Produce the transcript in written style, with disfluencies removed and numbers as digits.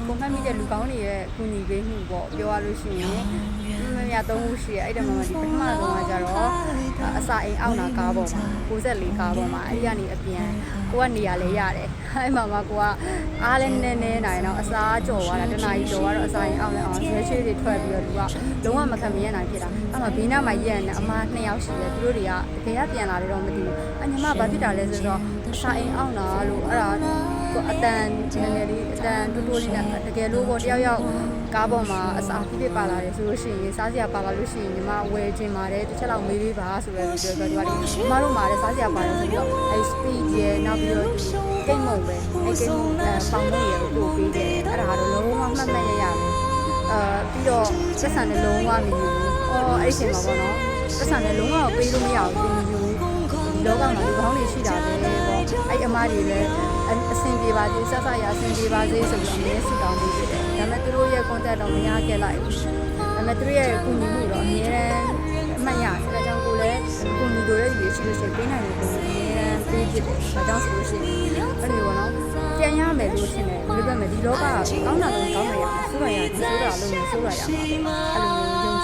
ကိုမှတ်မိတဲ့လူကောင်းတွေရဲ့ကူညီပေးမှုပေါ့ပြောရလို့ရှိရင်မရ3ခုရှိတယ်အဲ့ဒါမှဒီပထမဆုံးကကြတော့အစာအိမ်အောက်နာကားပေါ်မှာ64ကားပေါ်မှာအဲ့ဒီကနေအပြန်ကိုကနေရာလဲရတယ်အဲ့မှာမှကိုကအားလဲနည်းနိုင်တော့အစာကြော်သွားတာတနာကြီးကြော်သွားတော့အစာအိမ်အောက်နဲ့အောင်ဆွဲချွေးတွေထွက်ပြီးတော့သူကလုံးဝမခံမရနိုင်ဖြစ်တာအဲ့မှာဘေးနားမှာရက်နေအမ2ယောက်ရှိတယ်သူတို့တွေကတကယ်ပြန်လာတယ်တော့မသိဘူးအညီမဘာဖြစ်တာလဲဆိုတော့အစာအိမ်အောက်နာလို့အဲ့ဒါအတန်နည်းနည်းလေးအတန်တူတူလေးနဲ့တကယ်လို့ပေါ့တယောက်ကားပေါ်မှာအစာပြည့်ပါလာတယ်ဆိုလို့ရှိရင်စားစရာပါလာလို့ရှိရင်ညီမဝယ်ခြင်းပါတယ်တစ်ချက်လောက်မေးပေးပါဆိုတော့ပြောတော့ဒီညီမတို့မှာလည်းစားစရာပါတယ်ဆိုတော့အဲ speed ရဲ့နောက်ပြီးတော့ကိတ်မုံပဲအဲကိတ်မုံပေါင်မုံရဲ့ကိုပေးတယ်အဲ့ဒါတော့လုံးဝမှတ်မှတ်ရရတယ်ပြီးတော့ဆက်ဆံတဲ့လုံးဝမယူဘူးအဲ့ဒီချိန်မှာပေါ့နော်ဆက်ဆံတဲ့လုံးဝပေးလို့မရဘူးမယူဒီလောကမှာလူကောင်းတွေရှိတာပဲပေါ့အဲ့အမားတွေလည်းအဆင်ပြေပါစေဆက်ဆံရအဆင်ပြေပါစေဆိုပြီးအမြဲဆုတောင်းပေးတယ်ဒါပေမဲ့သူတို့ရဲ့ contact တော့မရခဲ့လိုက်ဘူးဒါပေမဲ့သူတို့ရဲ့ကူညီမှုတော့အများတန်းအမှတ်ရတယ်ဒါကြောင့်ကိုလည်းကူညီလိုတဲ့လူတွေရှိလို့ရှိရင်ပေးနိုင်တယ်ကိုအများတန်းပေးဖြစ်တယ်ဒါကြောင့်ဆိုလို့ရှိရင်အဲ့လိုပေါ့နော်ပြန်ရမယ်လို့ရှင်တယ်ဘယ်လိုပဲမဒီလောကကကောင်းတာတော့ကောင်းတယ်ရဆိုးရရတယ်ဆိုးတာလုံးဆိုးရရမှာအဲ့လိုမျိုး